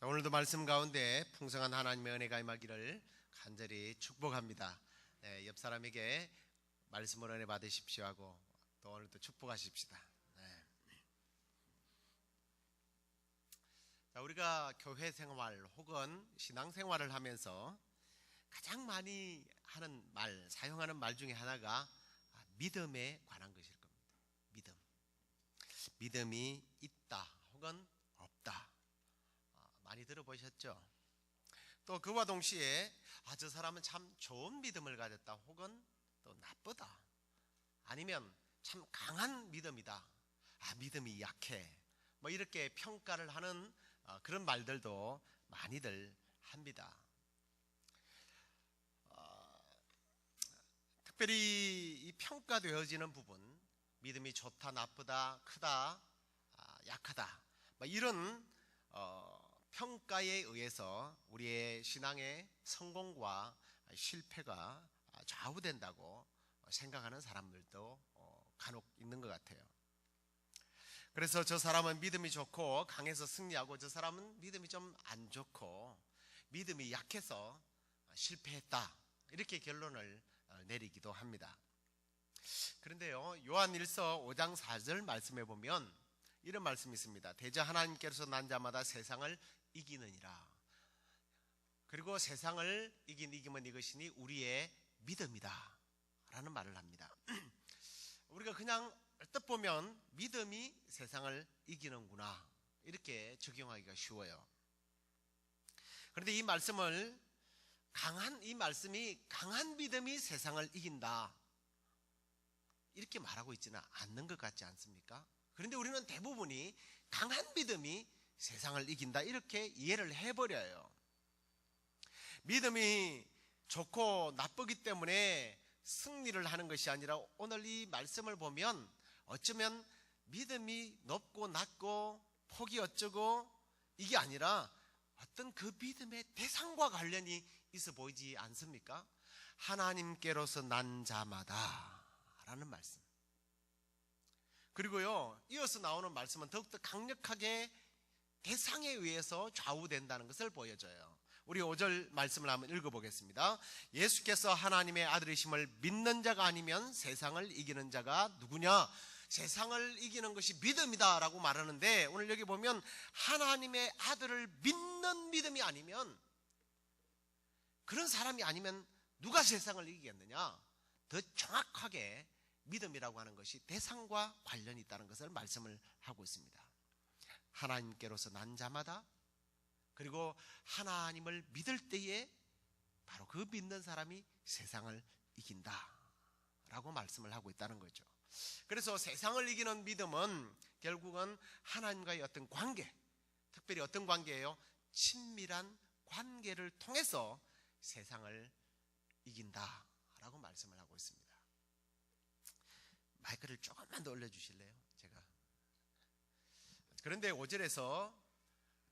자, 오늘도 말씀 가운데 풍성한 하나님의 은혜가 임하기를 간절히 축복합니다. 네, 옆 사람에게 말씀을 은혜 받으십시오 하고 또 오늘도 축복하십시다. 네. 자, 우리가 교회 생활 혹은 신앙 생활을 하면서 가장 많이 하는 말, 사용하는 말 중에 하나가 믿음에 관한 것일 겁니다. 믿음이 있다 혹은 없다. 많이 들어보셨죠? 또 그와 동시에 저 사람은 참 좋은 믿음을 가졌다 혹은 또 나쁘다, 아니면 참 강한 믿음이다, 믿음이 약해, 뭐 이렇게 평가를 하는 그런 말들도 많이들 합니다. 특별히 이 평가되어지는 부분, 믿음이 좋다, 나쁘다, 크다, 약하다, 뭐 이런 평가에 의해서 우리의 신앙의 성공과 실패가 좌우된다고 생각하는 사람들도 간혹 있는 것 같아요. 그래서 저 사람은 믿음이 좋고 강해서 승리하고, 저 사람은 믿음이 좀 안 좋고 믿음이 약해서 실패했다, 이렇게 결론을 내리기도 합니다. 그런데요, 요한일서 5장 4절 말씀에 보면 이런 말씀이 있습니다. 대저 하나님께로서 난 자마다 세상을 이기느니라. 그리고 세상을 이기면 이것이니 우리의 믿음이다 라는 말을 합니다. 우리가 그냥 얼뜻 보면 믿음이 세상을 이기는구나, 이렇게 적용하기가 쉬워요. 그런데 이 말씀이 강한 믿음이 세상을 이긴다, 이렇게 말하고 있지는 않는 것 같지 않습니까? 그런데 우리는 대부분이 강한 믿음이 세상을 이긴다, 이렇게 이해를 해버려요. 믿음이 좋고 나쁘기 때문에 승리를 하는 것이 아니라, 오늘 이 말씀을 보면 어쩌면 믿음이 높고 낮고 폭이 어쩌고 이게 아니라 어떤 그 믿음의 대상과 관련이 있어 보이지 않습니까? 하나님께로서 난 자마다 라는 말씀. 그리고요, 이어서 나오는 말씀은 더욱더 강력하게 대상에 의해서 좌우된다는 것을 보여줘요. 우리 5절 말씀을 한번 읽어보겠습니다. 예수께서 하나님의 아들이심을 믿는 자가 아니면 세상을 이기는 자가 누구냐? 세상을 이기는 것이 믿음이다 라고 말하는데, 오늘 여기 보면 하나님의 아들을 믿는 믿음이 아니면, 그런 사람이 아니면 누가 세상을 이기겠느냐? 더 정확하게 믿음이라고 하는 것이 대상과 관련이 있다는 것을 말씀을 하고 있습니다. 하나님께로서 난 자마다, 그리고 하나님을 믿을 때에 바로 그 믿는 사람이 세상을 이긴다 라고 말씀을 하고 있다는 거죠. 그래서 세상을 이기는 믿음은 결국은 하나님과의 어떤 관계, 특별히 어떤 관계예요? 친밀한 관계를 통해서 세상을 이긴다 라고 말씀을 하고 있습니다. 마이크를 조금만 더 올려주실래요? 제가. 그런데 5절에서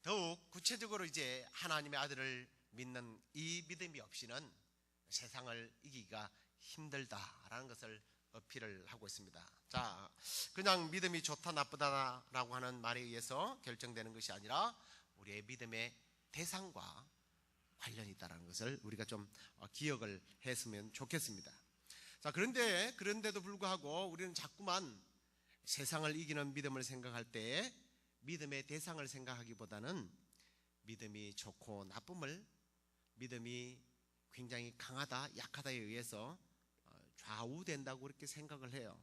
더욱 구체적으로 이제 하나님의 아들을 믿는 이 믿음이 없이는 세상을 이기기가 힘들다라는 것을 어필을 하고 있습니다. 자, 그냥 믿음이 좋다 나쁘다라고 하는 말에 의해서 결정되는 것이 아니라 우리의 믿음의 대상과 관련이 있다는 것을 우리가 좀 기억을 했으면 좋겠습니다. 자, 그런데도 불구하고 우리는 자꾸만 세상을 이기는 믿음을 생각할 때 믿음의 대상을 생각하기보다는 믿음이 좋고 나쁨을, 믿음이 굉장히 강하다 약하다에 의해서 좌우된다고 그렇게 생각을 해요.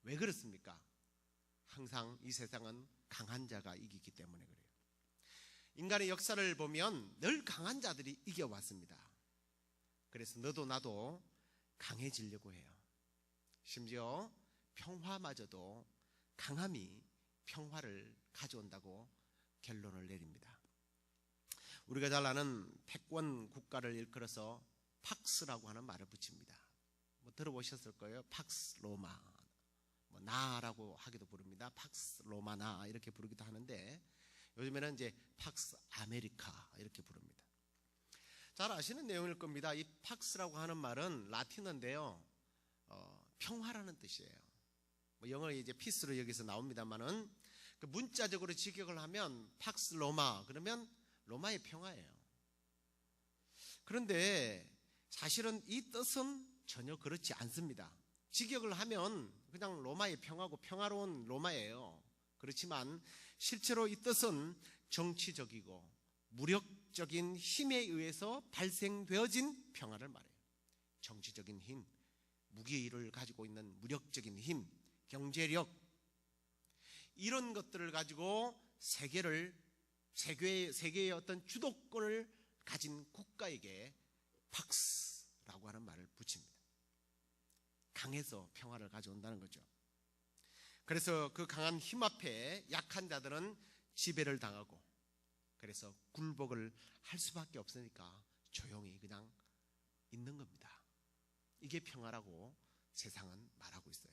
왜 그렇습니까? 항상 이 세상은 강한 자가 이기기 때문에 그래요. 인간의 역사를 보면 늘 강한 자들이 이겨왔습니다. 그래서 너도 나도 강해지려고 해요. 심지어 평화마저도 강함이 평화를 가져온다고 결론을 내립니다. 우리가 잘 아는 패권 국가를 일컬어서 팍스라고 하는 말을 붙입니다. 뭐 들어보셨을 거예요. 팍스 로마, 뭐 나라고 하기도 부릅니다. 팍스 로마 나 이렇게 부르기도 하는데, 요즘에는 이제 팍스 아메리카 이렇게 부릅니다. 잘 아시는 내용일 겁니다. 이 팍스라고 하는 말은 라틴어인데요, 평화라는 뜻이에요. 뭐 영어에 이제 피스로 여기서 나옵니다만은, 그 문자적으로 직역을 하면 팍스 로마, 그러면 로마의 평화예요. 그런데 사실은 이 뜻은 전혀 그렇지 않습니다. 직역을 하면 그냥 로마의 평화고 평화로운 로마예요. 그렇지만 실제로 이 뜻은 정치적이고 무력적인 힘에 의해서 발생되어진 평화를 말해요. 정치적인 힘, 무기를 가지고 있는 무력적인 힘, 경제력, 이런 것들을 가지고 세계의 어떤 주도권을 가진 국가에게 팍스라고 하는 말을 붙입니다. 강해서 평화를 가져온다는 거죠. 그래서 그 강한 힘 앞에 약한 자들은 지배를 당하고, 그래서 굴복을 할 수밖에 없으니까 조용히 그냥 있는 겁니다. 이게 평화라고 세상은 말하고 있어요.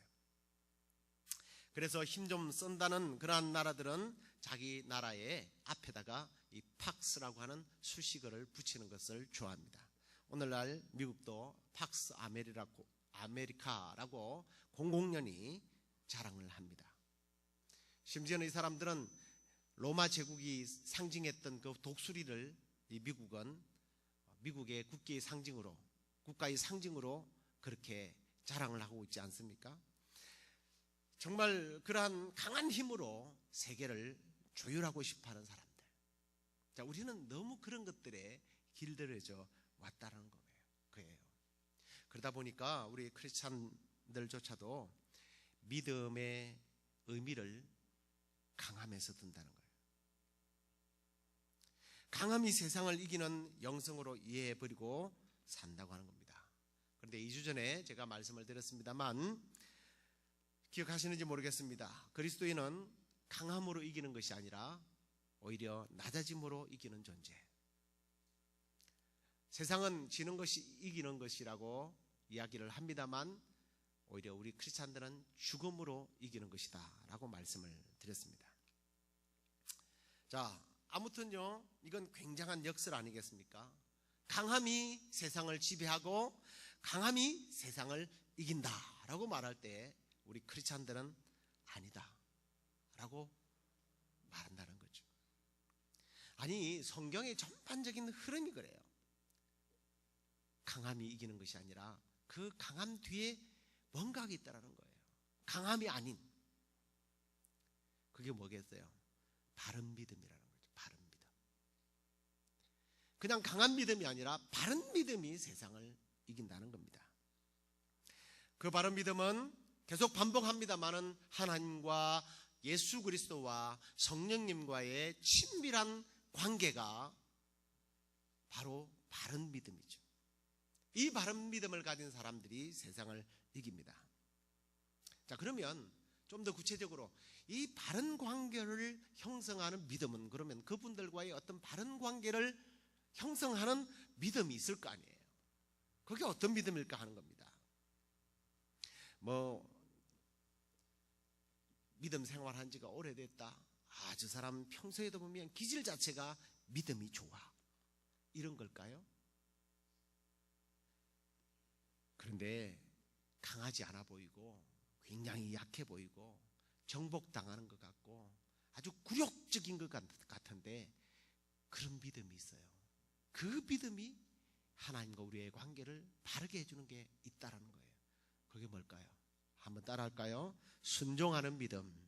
그래서 힘 좀 쓴다는 그러한 나라들은 자기 나라의 앞에다가 이 팍스라고 하는 수식어를 붙이는 것을 좋아합니다. 오늘날 미국도 팍스 아메리카라고 공공연히 자랑을 합니다. 심지어는 이 사람들은 로마 제국이 상징했던 그 독수리를 이 미국은 미국의 국가의 상징으로 그렇게 자랑을 하고 있지 않습니까? 정말 그러한 강한 힘으로 세계를 조율하고 싶어하는 사람들. 자, 우리는 너무 그런 것들에 길들여져 왔다는 거예요. 그러다 보니까 우리 크리스찬들조차도 믿음의 의미를 강함에서 든다는 거예요. 강함이 세상을 이기는 영성으로 이해해버리고 산다고 하는 겁니다. 그런데 2주 전에 제가 말씀을 드렸습니다만 기억하시는지 모르겠습니다. 그리스도인은 강함으로 이기는 것이 아니라 오히려 낮아짐으로 이기는 존재. 세상은 지는 것이 이기는 것이라고 이야기를 합니다만 오히려 우리 크리스찬들은 죽음으로 이기는 것이다 라고 말씀을 드렸습니다. 자, 아무튼요, 이건 굉장한 역설 아니겠습니까? 강함이 세상을 지배하고 강함이 세상을 이긴다 라고 말할 때 우리 크리스찬들은 아니다 라고 말한다는 거죠. 아니, 성경의 전반적인 흐름이 그래요. 강함이 이기는 것이 아니라 그 강함 뒤에 뭔가가 있다는 거예요. 강함이 아닌, 그게 뭐겠어요? 바른 믿음이라는 거죠. 바른 믿음. 그냥 강한 믿음이 아니라 바른 믿음이 세상을 이긴다는 겁니다. 그 바른 믿음은 계속 반복합니다만은 하나님과 예수 그리스도와 성령님과의 친밀한 관계가 바로 바른 믿음이죠. 이 바른 믿음을 가진 사람들이 세상을 이깁니다. 자, 그러면 좀 더 구체적으로 이 바른 관계를 형성하는 믿음은, 그러면 그분들과의 어떤 바른 관계를 형성하는 믿음이 있을 거 아니에요. 그게 어떤 믿음일까 하는 겁니다. 믿음 생활한 지가 오래됐다. 저 사람 평소에도 보면 기질 자체가 믿음이 좋아. 이런 걸까요? 그런데 강하지 않아 보이고 굉장히 약해 보이고 정복당하는 것 같고 아주 굴욕적인 것 같은데 그런 믿음이 있어요. 그 믿음이 하나님과 우리의 관계를 바르게 해주는 게 있다라는 거예요. 그게 뭘까요? 한번 따라할까요? 순종하는 믿음.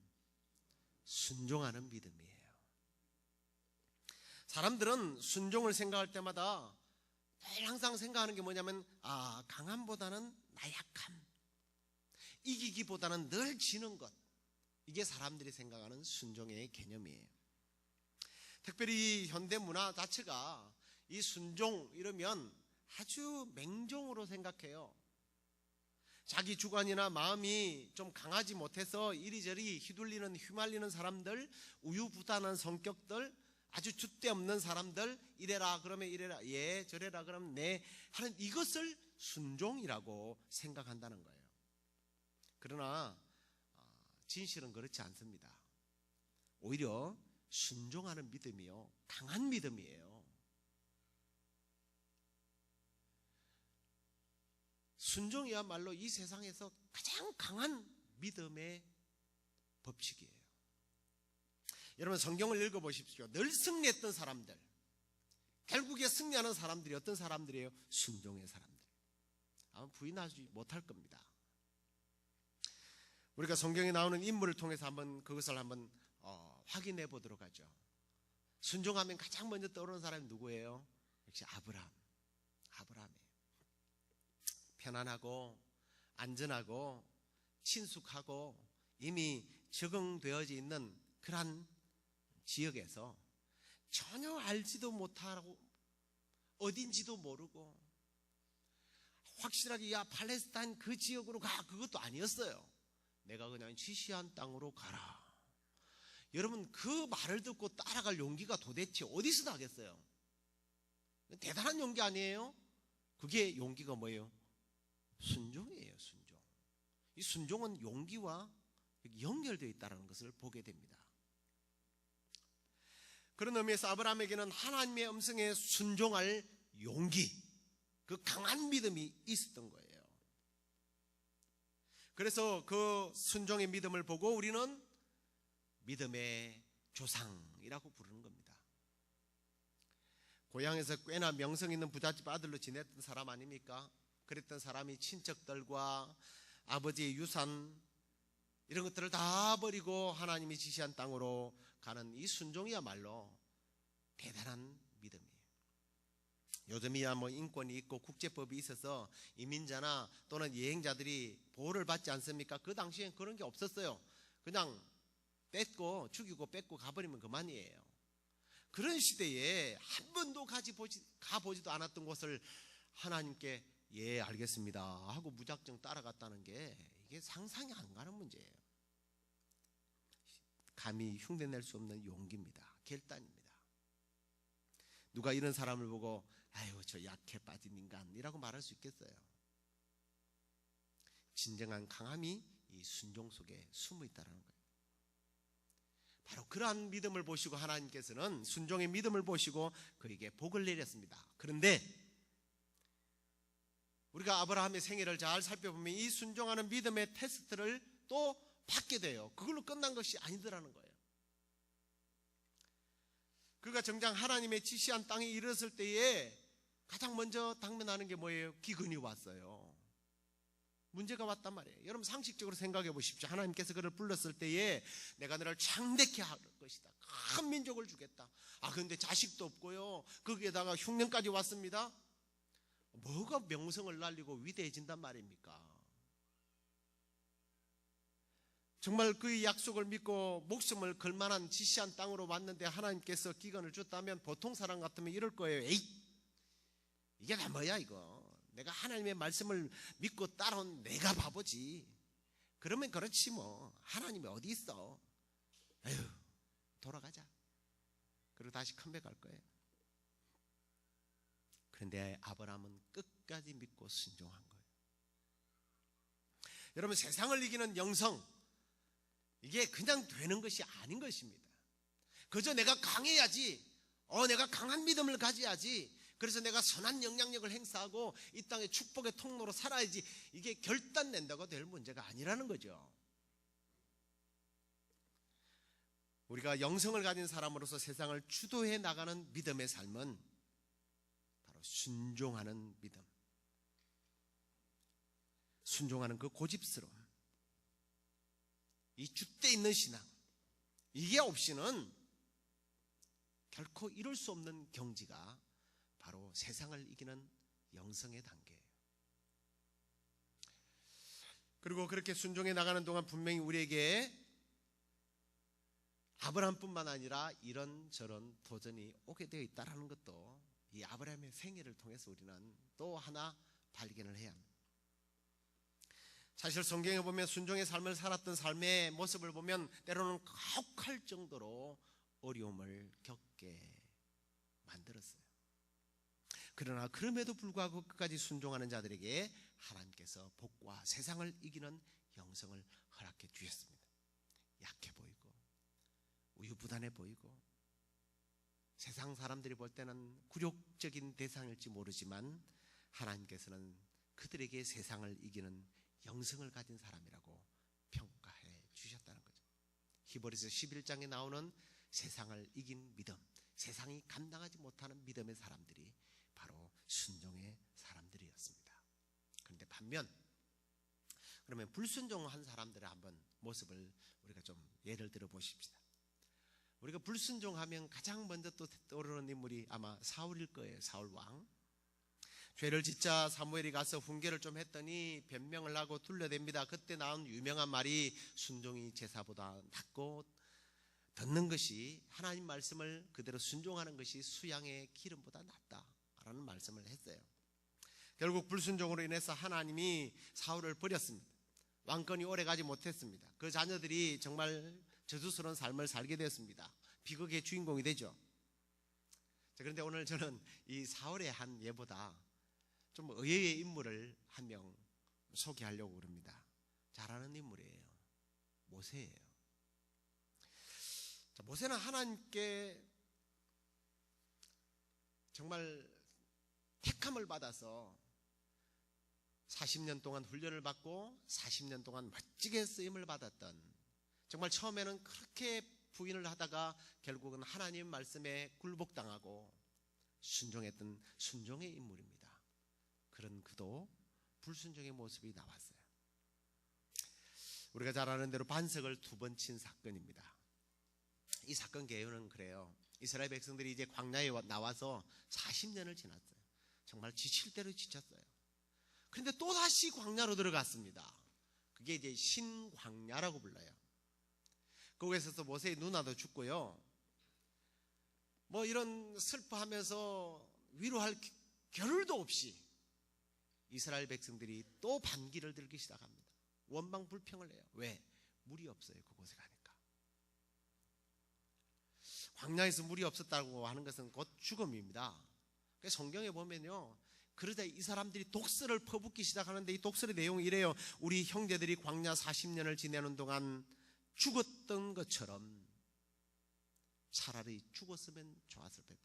순종하는 믿음이에요. 사람들은 순종을 생각할 때마다 늘 항상 생각하는 게 뭐냐면 강함보다는 나약함, 이기기보다는 늘 지는 것, 이게 사람들이 생각하는 순종의 개념이에요. 특별히 현대 문화 자체가 이 순종 이러면 아주 맹종으로 생각해요. 자기 주관이나 마음이 좀 강하지 못해서 이리저리 휘말리는 사람들, 우유부단한 성격들, 아주 줏대 없는 사람들, 이래라 그러면 이래라, 예 저래라 그러면 네 하는 이것을 순종이라고 생각한다는 거예요. 그러나 진실은 그렇지 않습니다. 오히려 순종하는 믿음이요, 강한 믿음이에요. 순종이야말로 이 세상에서 가장 강한 믿음의 법칙이에요. 여러분 성경을 읽어보십시오. 늘 승리했던 사람들, 결국에 승리하는 사람들이 어떤 사람들이에요? 순종의 사람들. 아마 부인하지 못할 겁니다. 우리가 성경에 나오는 인물을 통해서 그것을 한번 확인해 보도록 하죠. 순종하면 가장 먼저 떠오르는 사람이 누구예요? 역시 아브라함이에요. 편안하고 안전하고 친숙하고 이미 적응되어져 있는 그러한 지역에서 전혀 알지도 못하고 어딘지도 모르고 확실하게 야 팔레스타인 그 지역으로 가, 그것도 아니었어요. 내가 그냥 지시한 땅으로 가라. 여러분, 그 말을 듣고 따라갈 용기가 도대체 어디서 나겠어요? 대단한 용기 아니에요? 그게 용기가 뭐예요? 순종이에요. 순종. 이 순종은 용기와 연결되어 있다는 것을 보게 됩니다. 그런 의미에서 아브라함에게는 하나님의 음성에 순종할 용기, 그 강한 믿음이 있었던 거예요. 그래서 그 순종의 믿음을 보고 우리는 믿음의 조상이라고 부르는 겁니다. 고향에서 꽤나 명성 있는 부잣집 아들로 지냈던 사람 아닙니까? 그랬던 사람이 친척들과 아버지의 유산 이런 것들을 다 버리고 하나님이 지시한 땅으로 가는 이 순종이야말로 대단한 믿음이에요. 요즘이야 인권이 있고 국제법이 있어서 이민자나 또는 여행자들이 보호를 받지 않습니까? 그 당시엔 그런 게 없었어요. 그냥 죽이고 뺏고 가버리면 그만이에요. 그런 시대에 한 번도 가보지도 않았던 곳을 하나님께 예 알겠습니다 하고 무작정 따라갔다는 게 이게 상상이 안 가는 문제예요. 감히 흉내낼 수 없는 용기입니다. 결단입니다. 누가 이런 사람을 보고 아유 저 약해 빠진 인간이라고 말할 수 있겠어요? 진정한 강함이 이 순종 속에 숨어 있다는 거예요. 바로 그러한 믿음을 보시고 하나님께서는 순종의 믿음을 보시고 그에게 복을 내렸습니다. 그런데 우리가 아브라함의 생애를 잘 살펴보면 이 순종하는 믿음의 테스트를 또 받게 돼요. 그걸로 끝난 것이 아니더라는 거예요. 그가 정작 하나님의 지시한 땅에 이르렀을 때에 가장 먼저 당면하는 게 뭐예요? 기근이 왔어요. 문제가 왔단 말이에요. 여러분 상식적으로 생각해 보십시오. 하나님께서 그를 불렀을 때에 내가 너를 창대케 할 것이다. 큰 민족을 주겠다. 그런데 자식도 없고요. 거기에다가 흉년까지 왔습니다. 뭐가 명성을 날리고 위대해진단 말입니까? 정말 그의 약속을 믿고 목숨을 걸 만한 지시한 땅으로 왔는데 하나님께서 기근을 줬다면 보통 사람 같으면 이럴 거예요. 에이, 이게 다 뭐야 이거. 내가 하나님의 말씀을 믿고 따라온 내가 바보지. 그러면 그렇지 뭐. 하나님이 어디 있어. 에휴, 돌아가자. 그리고 다시 컴백할 거예요. 그런데 아브라함은 끝까지 믿고 순종한 거예요. 여러분 세상을 이기는 영성, 이게 그냥 되는 것이 아닌 것입니다. 그저 내가 강해야지, 내가 강한 믿음을 가져야지, 그래서 내가 선한 영향력을 행사하고 이 땅의 축복의 통로로 살아야지, 이게 결단 낸다고 될 문제가 아니라는 거죠. 우리가 영성을 가진 사람으로서 세상을 주도해 나가는 믿음의 삶은 바로 순종하는 믿음, 순종하는 그 고집스러움, 이 줏대 있는 신앙, 이게 없이는 결코 이룰 수 없는 경지가 바로 세상을 이기는 영성의 단계예요. 그리고 그렇게 순종해 나가는 동안 분명히 우리에게 아브라함뿐만 아니라 이런저런 도전이 오게 되어 있다는 것도 이 아브라함의 생애를 통해서 우리는 또 하나 발견을 해야 합니다. 사실 성경에 보면 순종의 삶을 살았던 삶의 모습을 보면 때로는 가혹할 정도로 어려움을 겪게 만들었어요. 그러나 그럼에도 불구하고 끝까지 순종하는 자들에게 하나님께서 복과 세상을 이기는 영성을 허락해 주셨습니다. 약해 보이고 우유부단해 보이고 세상 사람들이 볼 때는 굴욕적인 대상일지 모르지만 하나님께서는 그들에게 세상을 이기는 영성을 가진 사람이라고 평가해 주셨다는 거죠. 히브리서 11장에 나오는 세상을 이긴 믿음, 세상이 감당하지 못하는 믿음의 사람들이 바로 순종의 사람들이었습니다. 그런데 반면 그러면 불순종한 사람들의 한번 모습을 우리가 좀 예를 들어 보십시다. 우리가 불순종하면 가장 먼저 또 떠오르는 인물이 아마 사울일 거예요. 사울 왕. 죄를 짓자 사무엘이 가서 훈계를 좀 했더니 변명을 하고 둘러댑니다. 그때 나온 유명한 말이 순종이 제사보다 낫고 듣는 것이, 하나님 말씀을 그대로 순종하는 것이 수양의 기름보다 낫다라는 말씀을 했어요. 결국 불순종으로 인해서 하나님이 사울을 버렸습니다. 왕권이 오래가지 못했습니다. 그 자녀들이 정말 저주스러운 삶을 살게 되었습니다. 비극의 주인공이 되죠. 그런데 오늘 저는 이 사울의 한 예보다 좀 의외의 인물을 한 명 소개하려고 그럽니다. 잘 아는 인물이에요. 모세예요. 모세는 하나님께 정말 택함을 받아서 40년 동안 훈련을 받고 40년 동안 멋지게 쓰임을 받았던, 정말 처음에는 그렇게 부인을 하다가 결국은 하나님 말씀에 굴복당하고 순종했던 순종의 인물입니다. 그런 그도 불순종의 모습이 나왔어요. 우리가 잘 아는 대로 반석을 2번 친 사건입니다. 이 사건 개요는 그래요. 이스라엘 백성들이 이제 광야에 나와서 40년을 지났어요. 정말 지칠 대로 지쳤어요. 그런데 또다시 광야로 들어갔습니다. 그게 이제 신광야라고 불러요. 거기에서 모세의 누나도 죽고요. 뭐 이런 슬퍼하면서 위로할 겨를도 없이 이스라엘 백성들이 또 반기를 들기 시작합니다. 원망 불평을 해요. 왜? 물이 없어요. 그곳에 가니까. 광야에서 물이 없었다고 하는 것은 곧 죽음입니다. 성경에 보면요, 그러자 이 사람들이 독설을 퍼붓기 시작하는데, 이 독설의 내용이 이래요. 우리 형제들이 광야 40년을 지내는 동안 죽었던 것처럼 차라리 죽었으면 좋았을 뻔.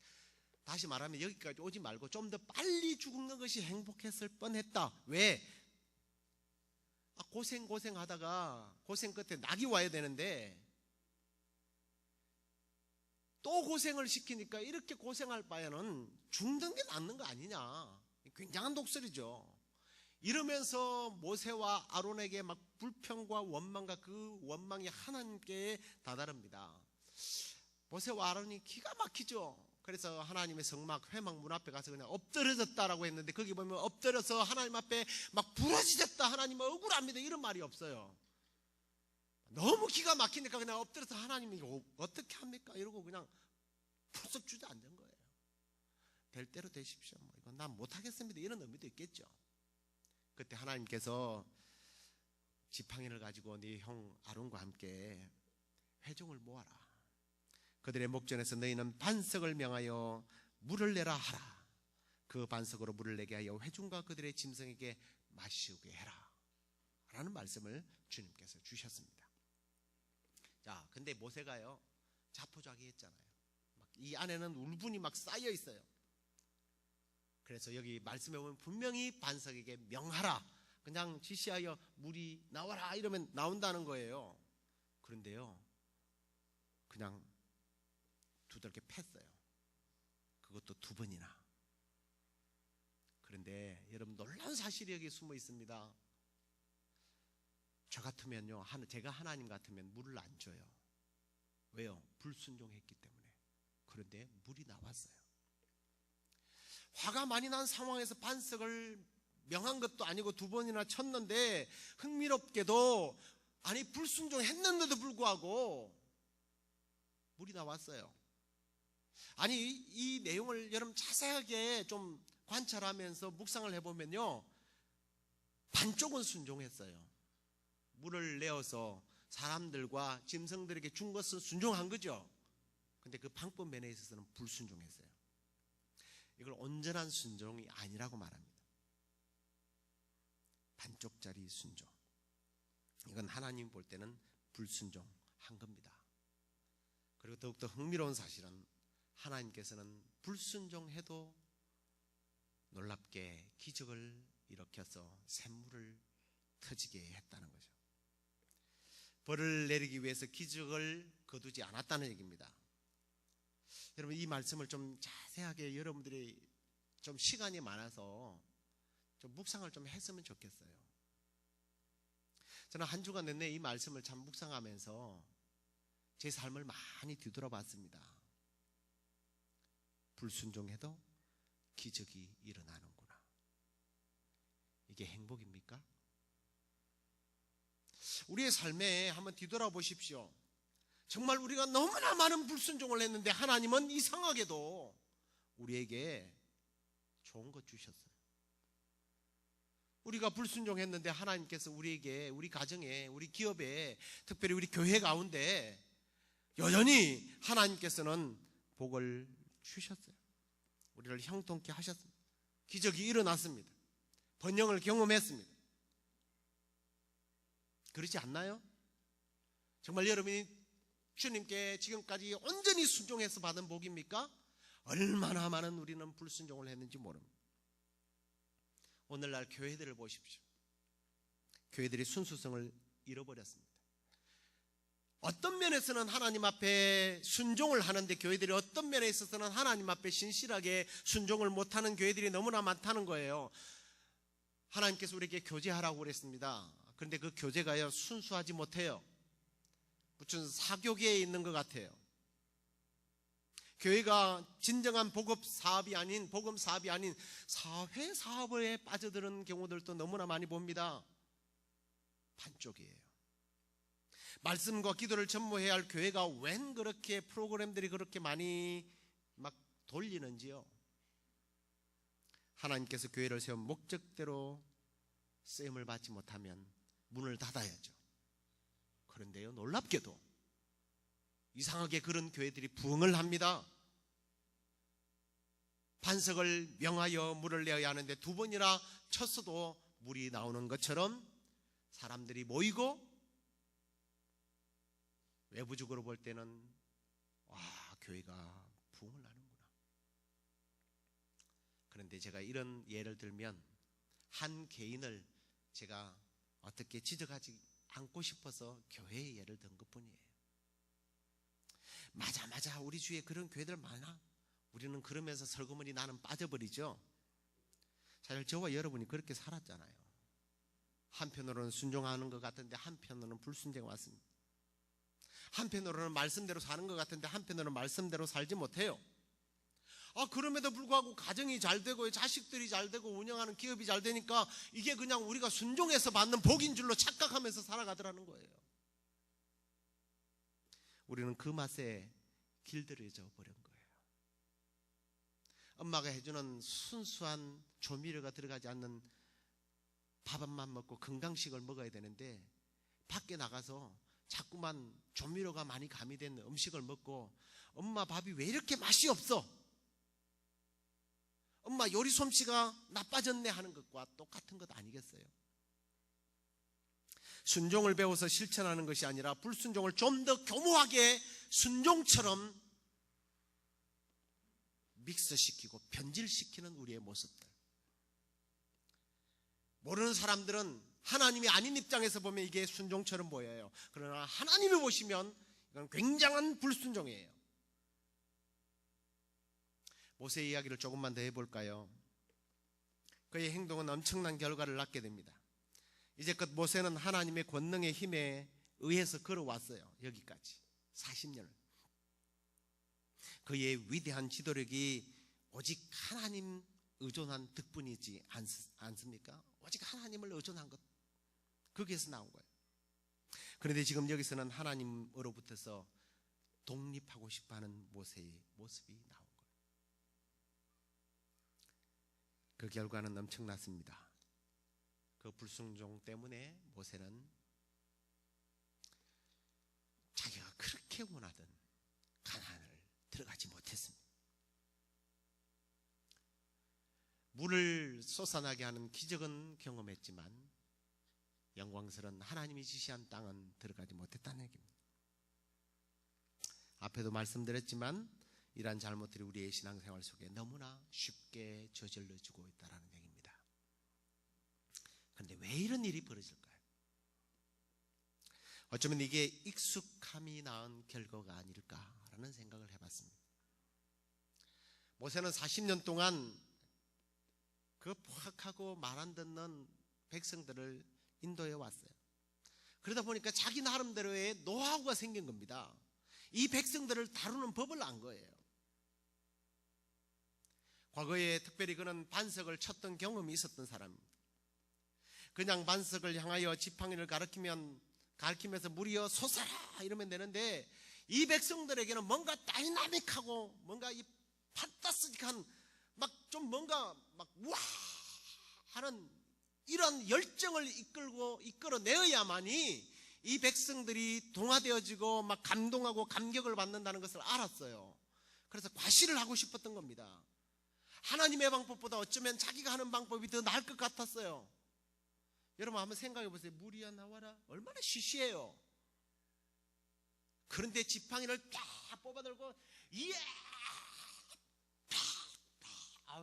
다시 말하면 여기까지 오지 말고 좀 더 빨리 죽는 것이 행복했을 뻔했다. 왜? 고생하다가 고생 끝에 낙이 와야 되는데 또 고생을 시키니까 이렇게 고생할 바에는 죽는 게 낫는 거 아니냐. 굉장한 독설이죠. 이러면서 모세와 아론에게 막 불평과 원망과 그 원망이 하나님께 다다릅니다. 모세와 아론이 기가 막히죠. 그래서 하나님의 성막 회막 문 앞에 가서 그냥 엎드려졌다라고 했는데, 거기 보면 엎드려서 하나님 앞에 막 부러지졌다, 하나님 억울합니다, 이런 말이 없어요. 너무 기가 막히니까 그냥 엎드려서 하나님이 이거 어떻게 합니까? 이러고 그냥 풀썩 주저앉은 거예요. 될 대로 되십시오. 뭐 이건 난 못하겠습니다, 이런 의미도 있겠죠. 그때 하나님께서 지팡이를 가지고 네 형 아론과 함께 회중을 모아라. 그들의 목전에서 너희는 반석을 명하여 물을 내라 하라. 그 반석으로 물을 내게 하여 회중과 그들의 짐승에게 마시우게 해라 라는 말씀을 주님께서 주셨습니다. 자, 근데 모세가요 자포자기했잖아요. 이 안에는 울분이 막 쌓여 있어요. 그래서 여기 말씀에 보면 분명히 반석에게 명하라, 그냥 지시하여 물이 나와라 이러면 나온다는 거예요. 그런데요, 그냥 두들겨 팼어요. 그것도 2번이나. 그런데 여러분, 놀라운 사실이 여기 숨어 있습니다. 저 같으면요, 제가 하나님 같으면 물을 안 줘요. 왜요? 불순종했기 때문에. 그런데 물이 나왔어요. 화가 많이 난 상황에서 반석을 명한 것도 아니고 2번이나 쳤는데, 흥미롭게도 불순종했는데도 불구하고 물이 나왔어요. 이 내용을 여러분 자세하게 좀 관찰하면서 묵상을 해보면요, 반쪽은 순종했어요. 물을 내어서 사람들과 짐승들에게 준 것은 순종한 거죠. 근데 그 방법 면에 있어서는 불순종했어요. 이걸 온전한 순종이 아니라고 말합니다. 반쪽짜리 순종. 이건 하나님 볼 때는 불순종한 겁니다. 그리고 더욱더 흥미로운 사실은 하나님께서는 불순종해도 놀랍게 기적을 일으켜서 샘물을 터지게 했다는 거죠. 벌을 내리기 위해서 기적을 거두지 않았다는 얘기입니다. 여러분, 이 말씀을 좀 자세하게 여러분들이 좀 시간이 많아서 좀 묵상을 좀 했으면 좋겠어요. 저는 한 주간 내내 이 말씀을 참 묵상하면서 제 삶을 많이 뒤돌아봤습니다. 불순종해도 기적이 일어나는구나. 이게 행복입니까? 우리의 삶에 한번 뒤돌아보십시오. 정말 우리가 너무나 많은 불순종을 했는데 하나님은 이상하게도 우리에게 좋은 것 주셨어요. 우리가 불순종했는데 하나님께서 우리에게, 우리 가정에, 우리 기업에, 특별히 우리 교회 가운데 여전히 하나님께서는 복을 주셨어요. 우리를 형통케 하셨습니다. 기적이 일어났습니다. 번영을 경험했습니다. 그렇지 않나요? 정말 여러분이 주님께 지금까지 온전히 순종해서 받은 복입니까? 얼마나 많은 우리는 불순종을 했는지 모릅니다. 오늘날 교회들을 보십시오. 교회들이 순수성을 잃어버렸습니다. 어떤 면에서는 하나님 앞에 순종을 하는데 교회들이 어떤 면에 있어서는 하나님 앞에 신실하게 순종을 못하는 교회들이 너무나 많다는 거예요. 하나님께서 우리에게 교제하라고 그랬습니다. 그런데 그 교제가요, 순수하지 못해요. 무슨 사교계에 있는 것 같아요. 교회가 진정한 복음 사업이 아닌 사회 사업에 빠져드는 경우들도 너무나 많이 봅니다. 반쪽이에요. 말씀과 기도를 전무해야 할 교회가 웬 그렇게 프로그램들이 그렇게 많이 막 돌리는지요. 하나님께서 교회를 세운 목적대로 쓰임을 받지 못하면 문을 닫아야죠. 그런데요, 놀랍게도 이상하게 그런 교회들이 부흥을 합니다. 반석을 명하여 물을 내어야 하는데 두 번이나 쳤어도 물이 나오는 것처럼 사람들이 모이고 외부적으로 볼 때는 교회가 부흥을 하는구나. 그런데 제가 이런 예를 들면 한 개인을 제가 어떻게 지적하지 않고 싶어서 교회의 예를 든 것뿐이에요. 맞아 우리 주위에 그런 교회들 많아. 우리는 그러면서 설거머니 나는 빠져버리죠. 사실 저와 여러분이 그렇게 살았잖아요. 한편으로는 순종하는 것 같은데 한편으로는 불순종해 왔습니다. 한편으로는 말씀대로 사는 것 같은데 한편으로는 말씀대로 살지 못해요. 그럼에도 불구하고 가정이 잘 되고 자식들이 잘 되고 운영하는 기업이 잘 되니까 이게 그냥 우리가 순종해서 받는 복인 줄로 착각하면서 살아가더라는 거예요. 우리는 그 맛에 길들여져 버린 거예요. 엄마가 해주는 순수한 조미료가 들어가지 않는 밥만 먹고 건강식을 먹어야 되는데 밖에 나가서 자꾸만 조미료가 많이 가미된 음식을 먹고 엄마 밥이 왜 이렇게 맛이 없어? 엄마 요리 솜씨가 나빠졌네 하는 것과 똑같은 것 아니겠어요? 순종을 배워서 실천하는 것이 아니라 불순종을 좀 더 교모하게 순종처럼 믹스시키고 변질시키는 우리의 모습들. 모르는 사람들은 하나님이 아닌 입장에서 보면 이게 순종처럼 보여요. 그러나 하나님이 보시면 이건 굉장한 불순종이에요. 모세의 이야기를 조금만 더 해볼까요? 그의 행동은 엄청난 결과를 낳게 됩니다. 이제껏 모세는 하나님의 권능의 힘에 의해서 걸어왔어요. 여기까지 40년을. 그의 위대한 지도력이 오직 하나님 의존한 덕분이지 않습니까? 오직 하나님을 의존한 것, 거기에서 나온 거예요. 그런데 지금 여기서는 하나님으로부터서 독립하고 싶어하는 모세의 모습이 나온 거예요. 그 결과는 엄청났습니다. 그 불순종 때문에 모세는 자기가 그렇게 원하던 가나안을 들어가지 못했습니다. 물을 솟아나게 하는 기적은 경험했지만 영광스러운 하나님이 지시한 땅은 들어가지 못했다는 얘기입니다. 앞에도 말씀드렸지만 이러한 잘못들이 우리의 신앙생활 속에 너무나 쉽게 저질러지고 있다는 얘기입니다. 그런데 왜 이런 일이 벌어질까요? 어쩌면 이게 익숙함이 낳은 결과가 아닐까라는 생각을 해봤습니다. 모세는 40년 동안 그 포악하고 말 안 듣는 백성들을 인도해 왔어요. 그러다 보니까 자기 나름대로의 노하우가 생긴 겁니다. 이 백성들을 다루는 법을 안 거예요. 과거에 특별히 그는 반석을 쳤던 경험이 있었던 사람입니다. 그냥 반석을 향하여 지팡이를 가리키면서 무리여 솟아라 이러면 되는데, 이 백성들에게는 뭔가 다이나믹하고 뭔가 이 판타스틱한 막 좀 뭔가 막 우와 하는 이런 열정을 이끌어내어야만이 이 백성들이 동화되어지고 막 감동하고 감격을 받는다는 것을 알았어요. 그래서 과시를 하고 싶었던 겁니다. 하나님의 방법보다 어쩌면 자기가 하는 방법이 더 나을 것 같았어요. 여러분 한번 생각해 보세요. 무리야 나와라. 얼마나 시시해요. 그런데 지팡이를 쫙 뽑아들고 이야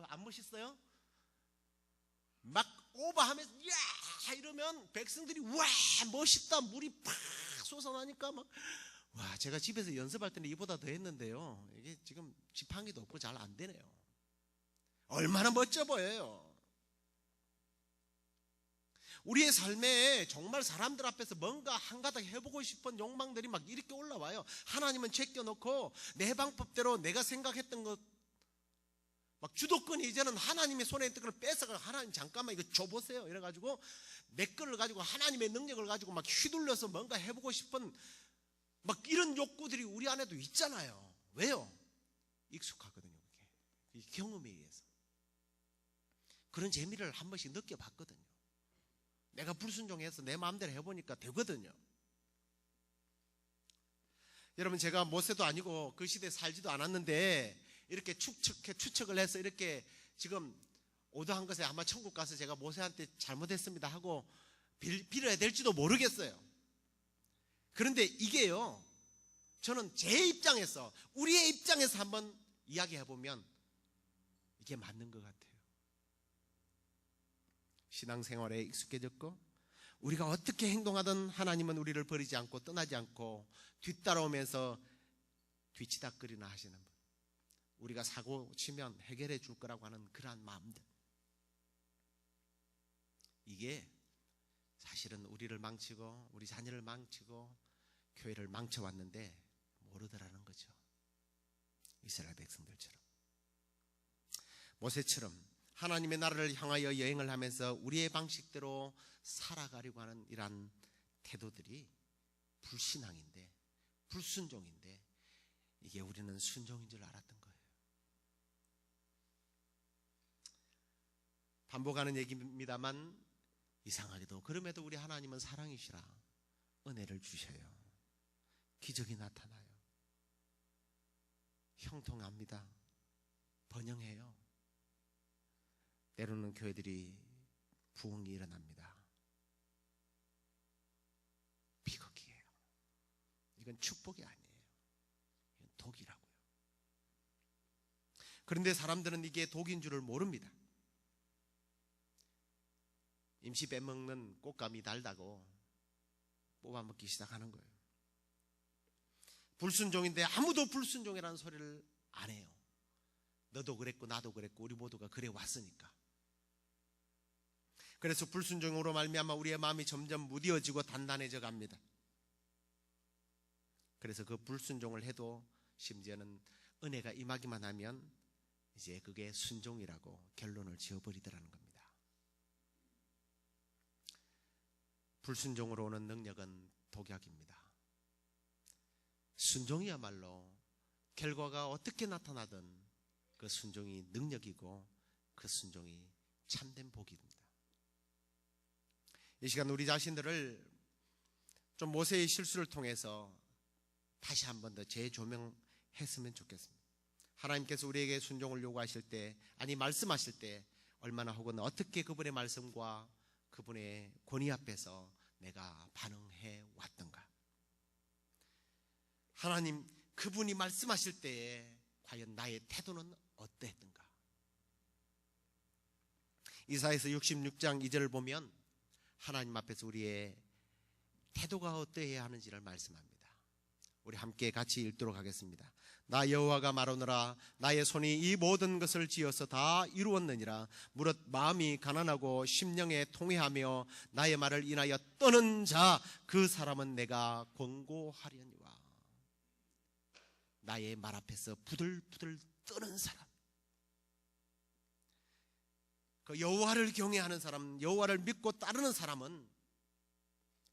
안 멋있어요? 막 오버하면서 이야 이러면 백성들이 와 멋있다. 물이 팍 솟아나니까 막 와, 제가 집에서 연습할 때는 이보다 더 했는데요, 이게 지금 지팡이도 없고 잘 안 되네요. 얼마나 멋져 보여요. 우리의 삶에 정말 사람들 앞에서 뭔가 한가닥 해보고 싶은 욕망들이 막 이렇게 올라와요. 하나님은 제껴놓고 내 방법대로 내가 생각했던 것 막 주도권이 이제는 하나님의 손에 있던 걸 뺏어가 하나님 잠깐만 이거 줘보세요 이래가지고 내 거를 가지고 하나님의 능력을 가지고 막 휘둘러서 뭔가 해보고 싶은 막 이런 욕구들이 우리 안에도 있잖아요. 왜요? 익숙하거든요. 그게 이 경험에 의해서 그런 재미를 한 번씩 느껴봤거든요. 내가 불순종해서 내 마음대로 해보니까 되거든요. 여러분 제가 모세도 아니고 그 시대에 살지도 않았는데 이렇게 추측을 해서 이렇게 지금 오도한 것에 아마 천국 가서 제가 모세한테 잘못했습니다 하고 빌어야 될지도 모르겠어요. 그런데 이게요, 저는 제 입장에서 우리의 입장에서 한번 이야기해보면 이게 맞는 것 같아요. 신앙생활에 익숙해졌고 우리가 어떻게 행동하든 하나님은 우리를 버리지 않고 떠나지 않고 뒤따라오면서 뒤치다거리나 하시는 분, 우리가 사고 치면 해결해 줄 거라고 하는 그러한 마음들, 이게 사실은 우리를 망치고 우리 자녀를 망치고 교회를 망쳐왔는데 모르더라는 거죠. 이스라엘 백성들처럼 모세처럼 하나님의 나라를 향하여 여행을 하면서 우리의 방식대로 살아가려고 하는 이러한 태도들이 불신앙인데 불순종인데 이게 우리는 순종인 줄 알았던 거예요. 반복하는 얘기입니다만 이상하게도 그럼에도 우리 하나님은 사랑이시라 은혜를 주셔요. 기적이 나타나요. 형통합니다. 번영해요. 때로는 교회들이 부흥이 일어납니다. 비극이에요. 이건 축복이 아니에요. 이건 독이라고요. 그런데 사람들은 이게 독인 줄을 모릅니다. 임시 빼먹는 꽃감이 달다고 뽑아먹기 시작하는 거예요. 불순종인데 아무도 불순종이라는 소리를 안 해요. 너도 그랬고 나도 그랬고 우리 모두가 그래 왔으니까. 그래서 불순종으로 말미암아 우리의 마음이 점점 무뎌지고 단단해져 갑니다. 그래서 그 불순종을 해도 심지어는 은혜가 임하기만 하면 이제 그게 순종이라고 결론을 지어버리더라는 겁니다. 불순종으로 오는 능력은 독약입니다. 순종이야말로 결과가 어떻게 나타나든 그 순종이 능력이고 그 순종이 참된 복입니다. 이 시간 우리 자신들을 좀 모세의 실수를 통해서 다시 한 번 더 재조명했으면 좋겠습니다. 하나님께서 우리에게 순종을 요구하실 때, 아니 말씀하실 때 얼마나 혹은 어떻게 그분의 말씀과 그분의 권위 앞에서 내가 반응해 왔던가. 하나님 그분이 말씀하실 때에 과연 나의 태도는 어떠했던가. 이사야서 66장 2절을 보면 하나님 앞에서 우리의 태도가 어떠해야 하는지를 말씀합니다. 우리 함께 같이 읽도록 하겠습니다. 나 여호와가 말하노라. 나의 손이 이 모든 것을 지어서 다 이루었느니라. 무릇 마음이 가난하고 심령에 통회하며 나의 말을 인하여 떠는 자, 그 사람은 내가 권고하려니와. 나의 말 앞에서 부들부들 떠는 사람, 그 여호와를 경외하는 사람, 여호와를 믿고 따르는 사람은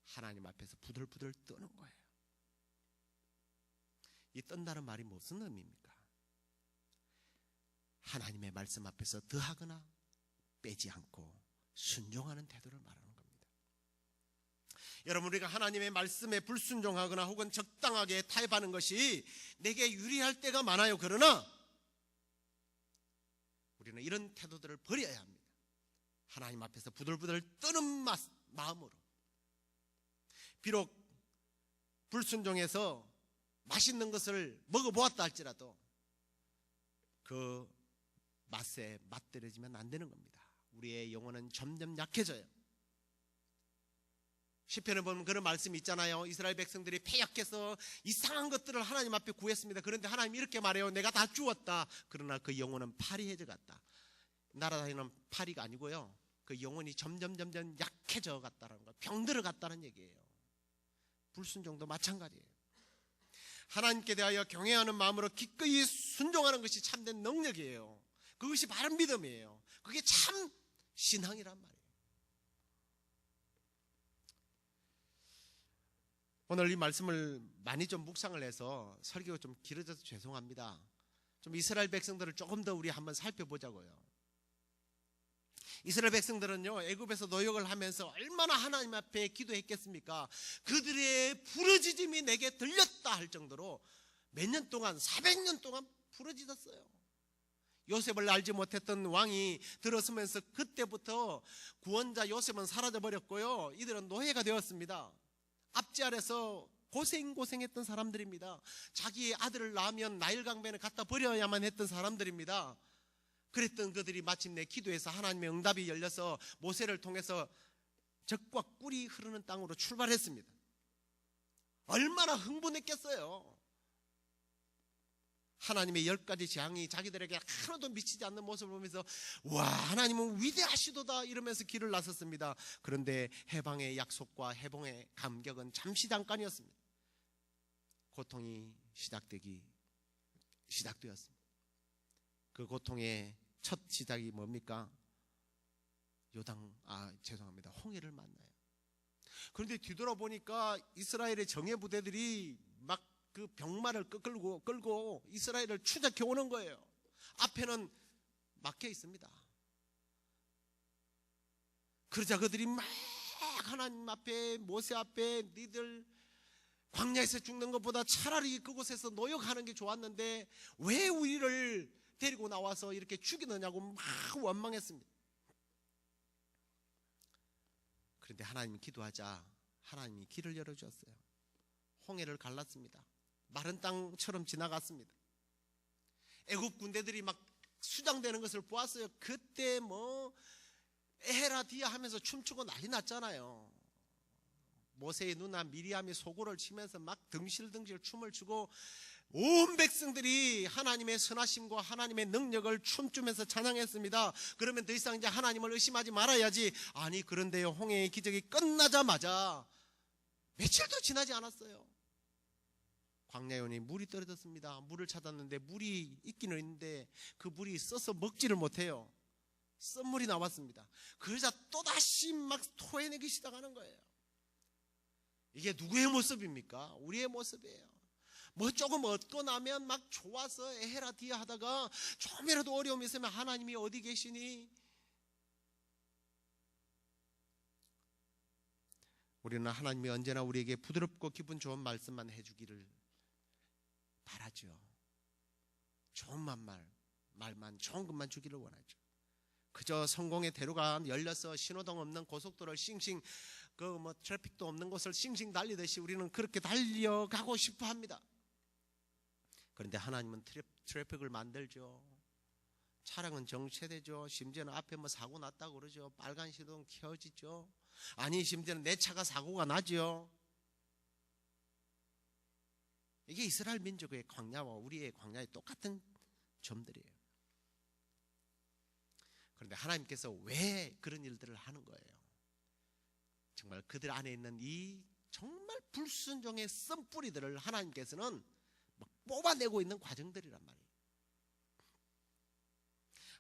하나님 앞에서 부들부들 떠는 거예요. 이 떤다는 말이 무슨 의미입니까? 하나님의 말씀 앞에서 더하거나 빼지 않고 순종하는 태도를 말하는 겁니다. 여러분, 우리가 하나님의 말씀에 불순종하거나 혹은 적당하게 타협하는 것이 내게 유리할 때가 많아요. 그러나 우리는 이런 태도들을 버려야 합니다. 하나님 앞에서 부들부들 떠는 마음으로, 비록 불순종해서 맛있는 것을 먹어보았다 할지라도 그 맛에 맛들어지면 안 되는 겁니다. 우리의 영혼은 점점 약해져요. 시편에 보면 그런 말씀이 있잖아요. 이스라엘 백성들이 패약해서 이상한 것들을 하나님 앞에 구했습니다. 그런데 하나님이 이렇게 말해요. 내가 다 주었다. 그러나 그 영혼은 파리해져 갔다. 날아다니는 파리가 아니고요, 그 영혼이 점점 약해져 갔다는 거, 병들어 갔다는 얘기예요. 불순종도 마찬가지예요. 하나님께 대하여 경외하는 마음으로 기꺼이 순종하는 것이 참된 능력이에요. 그것이 바른 믿음이에요. 그게 참 신앙이란 말이에요. 오늘 이 말씀을 많이 좀 묵상을 해서 설교가 좀 길어져서 죄송합니다. 좀 이스라엘 백성들을 조금 더 우리 한번 살펴보자고요. 이스라엘 백성들은요, 애굽에서 노역을 하면서 얼마나 하나님 앞에 기도했겠습니까? 그들의 부르짖음이 내게 들렸다 할 정도로 몇 년 동안, 400년 동안 부르짖었어요. 요셉을 알지 못했던 왕이 들어서면서 그때부터 구원자 요셉은 사라져버렸고요, 이들은 노예가 되었습니다. 앞지 아래서 고생했던 사람들입니다. 자기의 아들을 낳으면 나일강변에 갖다 버려야만 했던 사람들입니다. 그랬던 그들이 마침내 기도해서 하나님의 응답이 열려서 모세를 통해서 젖과 꿀이 흐르는 땅으로 출발했습니다. 얼마나 흥분했겠어요. 하나님의 10가지 재앙이 자기들에게 하나도 미치지 않는 모습을 보면서 와, 하나님은 위대하시도다 이러면서 길을 나섰습니다. 그런데 해방의 약속과 해방의 감격은 잠시 잠깐이었습니다. 고통이 시작되었습니다. 그 고통의 첫 시작이 뭡니까? 홍해를 만나요. 그런데 뒤돌아보니까 이스라엘의 정예부대들이 막 그 병마를 끌고 이스라엘을 추적해 오는 거예요. 앞에는 막혀 있습니다. 그러자 그들이 막 하나님 앞에, 모세 앞에, 니들 광야에서 죽는 것보다 차라리 그곳에서 노역하는 게 좋았는데 왜 우리를 데리고 나와서 이렇게 죽이느냐고 막 원망했습니다. 그런데 하나님이 기도하자 하나님이 길을 열어주었어요. 홍해를 갈랐습니다. 마른 땅처럼 지나갔습니다. 애굽 군대들이 막 수장되는 것을 보았어요. 그때 에헤라디아 하면서 춤추고 난리 났잖아요. 모세의 누나 미리암이 소고를 치면서 막 덩실덩실 춤을 추고 온 백성들이 하나님의 선하심과 하나님의 능력을 춤추면서 찬양했습니다. 그러면 더 이상 이제 하나님을 의심하지 말아야지. 아니, 그런데요, 홍해의 기적이 끝나자마자 며칠도 지나지 않았어요. 광야연이 물이 떨어졌습니다. 물을 찾았는데 물이 있기는 있는데 그 물이 써서 먹지를 못해요. 쓴물이 나왔습니다. 그러자 또다시 막 토해내기 시작하는 거예요. 이게 누구의 모습입니까? 우리의 모습이에요. 조금 얻고 나면 막 좋아서 에헤라디아 하다가 조금이라도 어려움이 있으면 하나님이 어디 계시니? 우리는 하나님이 언제나 우리에게 부드럽고 기분 좋은 말씀만 해주기를 바라죠. 좋은 말만, 좋은 것만 주기를 원하죠. 그저 성공의 대로가 열려서 신호등 없는 고속도로를 싱싱 트래픽도 없는 곳을 싱싱 달리듯이 우리는 그렇게 달려가고 싶어 합니다. 그런데 하나님은 트래픽을 만들죠. 차량은 정체되죠. 심지어는 앞에 사고 났다고 그러죠. 빨간 시동 켜지죠. 아니, 심지어는 내 차가 사고가 나죠. 이게 이스라엘 민족의 광야와 우리의 광야의 똑같은 점들이에요. 그런데 하나님께서 왜 그런 일들을 하는 거예요? 정말 그들 안에 있는 이 정말 불순종의 씀뿌리들을 하나님께서는 막 뽑아내고 있는 과정들이란 말이에요.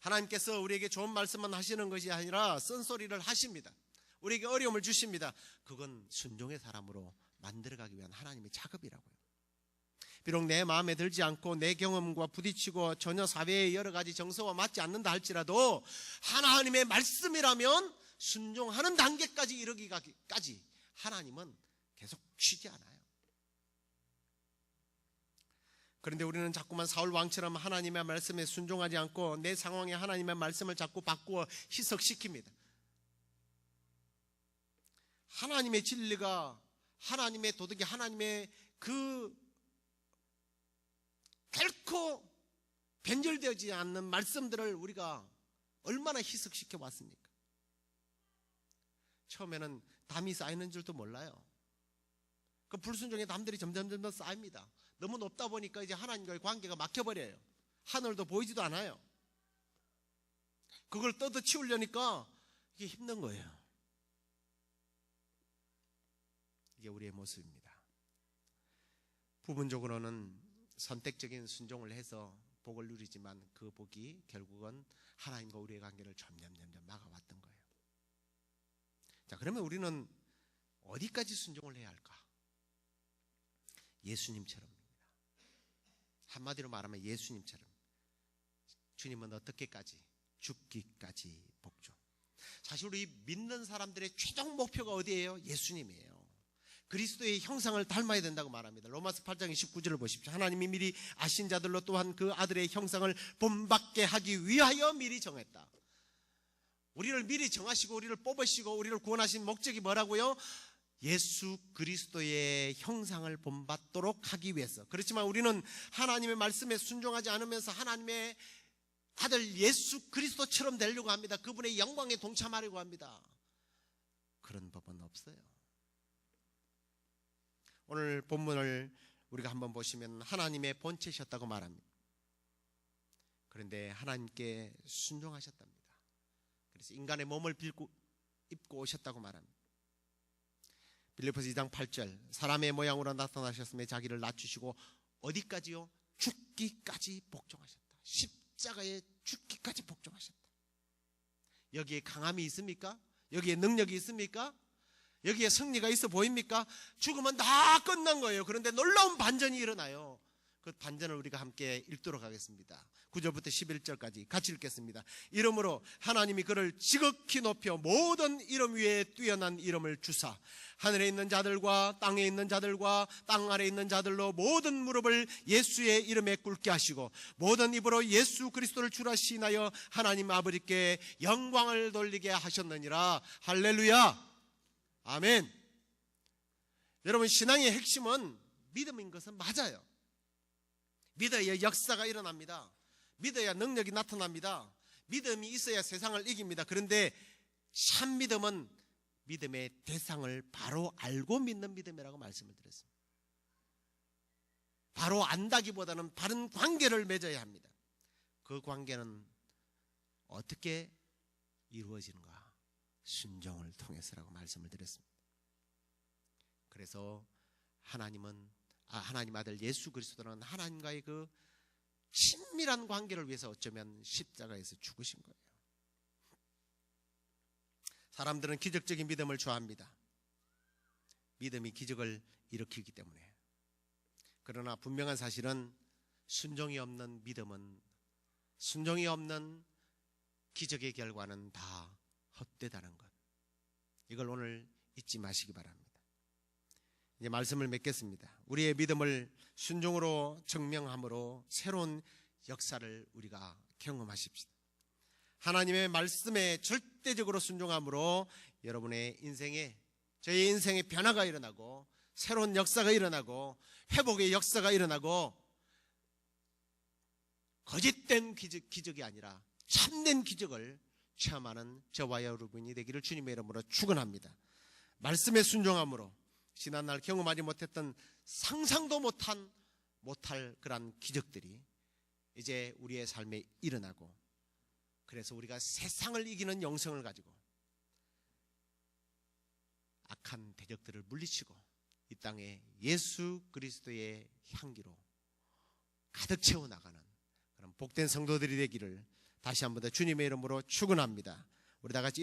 하나님께서 우리에게 좋은 말씀만 하시는 것이 아니라 쓴소리를 하십니다. 우리에게 어려움을 주십니다. 그건 순종의 사람으로 만들어가기 위한 하나님의 작업이라고요. 비록 내 마음에 들지 않고 내 경험과 부딪히고 전혀 사회의 여러 가지 정서와 맞지 않는다 할지라도 하나님의 말씀이라면 순종하는 단계까지 이르기까지 하나님은 계속 쉬지 않아요. 그런데 우리는 자꾸만 사울 왕처럼 하나님의 말씀에 순종하지 않고 내 상황에 하나님의 말씀을 자꾸 바꾸어 희석시킵니다. 하나님의 진리가, 하나님의 도덕이, 하나님의 결코 변절되지 않는 말씀들을 우리가 얼마나 희석시켜 왔습니까? 처음에는 담이 쌓이는 줄도 몰라요. 그 불순종의 담들이 점점 쌓입니다. 너무 높다 보니까 이제 하나님과의 관계가 막혀버려요. 하늘도 보이지도 않아요. 그걸 뜯어치우려니까 이게 힘든 거예요. 이게 우리의 모습입니다. 부분적으로는 선택적인 순종을 해서 복을 누리지만 그 복이 결국은 하나님과 우리의 관계를 점점 막아왔던 거예요. 자, 그러면 우리는 어디까지 순종을 해야 할까? 예수님처럼입니다. 한마디로 말하면 예수님처럼. 주님은 어떻게까지? 죽기까지 복종. 사실 우리 믿는 사람들의 최종 목표가 어디예요? 예수님이에요. 그리스도의 형상을 닮아야 된다고 말합니다. 로마서 8장 29절을 보십시오. 하나님이 미리 아신 자들로 또한 그 아들의 형상을 본받게 하기 위하여 미리 정했다. 우리를 미리 정하시고 우리를 뽑으시고 우리를 구원하신 목적이 뭐라고요? 예수 그리스도의 형상을 본받도록 하기 위해서. 그렇지만 우리는 하나님의 말씀에 순종하지 않으면서 하나님의 아들 예수 그리스도처럼 되려고 합니다. 그분의 영광에 동참하려고 합니다. 그런 법은 없어요. 오늘 본문을 우리가 한번 보시면 하나님의 본체셨다고 말합니다. 그런데 하나님께 순종하셨답니다. 그래서 인간의 몸을 입고 오셨다고 말합니다. 빌립보서 2장 8절, 사람의 모양으로 나타나셨으며 자기를 낮추시고 어디까지요? 죽기까지 복종하셨다. 십자가에 죽기까지 복종하셨다. 여기에 강함이 있습니까? 여기에 능력이 있습니까? 여기에 승리가 있어 보입니까? 죽으면 다 끝난 거예요. 그런데 놀라운 반전이 일어나요. 그 반전을 우리가 함께 읽도록 하겠습니다. 9절부터 11절까지 같이 읽겠습니다. 이러므로 하나님이 그를 지극히 높여 모든 이름 위에 뛰어난 이름을 주사 하늘에 있는 자들과 땅에 있는 자들과 땅 아래에 있는 자들로 모든 무릎을 예수의 이름에 꿇게 하시고 모든 입으로 예수 그리스도를 주라 시인하여 하나님 아버지께 영광을 돌리게 하셨느니라. 할렐루야. 아멘. 여러분, 신앙의 핵심은 믿음인 것은 맞아요. 믿어야 역사가 일어납니다. 믿어야 능력이 나타납니다. 믿음이 있어야 세상을 이깁니다. 그런데 참 믿음은 믿음의 대상을 바로 알고 믿는 믿음이라고 말씀을 드렸습니다. 바로 안다기보다는 바른 관계를 맺어야 합니다. 그 관계는 어떻게 이루어지는가? 순종을 통해서라고 말씀을 드렸습니다. 그래서 하나님 아들 예수 그리스도는 하나님과의 그 친밀한 관계를 위해서 어쩌면 십자가에서 죽으신 거예요. 사람들은 기적적인 믿음을 좋아합니다. 믿음이 기적을 일으키기 때문에. 그러나 분명한 사실은 순종이 없는 믿음은, 순종이 없는 기적의 결과는 다 헛되다는 것. 이걸 오늘 잊지 마시기 바랍니다. 이제 말씀을 맺겠습니다. 우리의 믿음을 순종으로 증명함으로 새로운 역사를 우리가 경험하십시다. 하나님의 말씀에 절대적으로 순종함으로 여러분의 인생에, 저의 인생에 변화가 일어나고 새로운 역사가 일어나고 회복의 역사가 일어나고 거짓된 기적이 아니라 참된 기적을 체험하는 저와 여러분이 되기를 주님의 이름으로 축원합니다. 말씀에 순종함으로 지난날 경험하지 못했던 상상도 못한 못할 그런 기적들이 이제 우리의 삶에 일어나고, 그래서 우리가 세상을 이기는 영성을 가지고 악한 대적들을 물리치고 이 땅에 예수 그리스도의 향기로 가득 채워나가는 그런 복된 성도들이 되기를 다시 한 번 더 주님의 이름으로 축원합니다. 우리 다 같이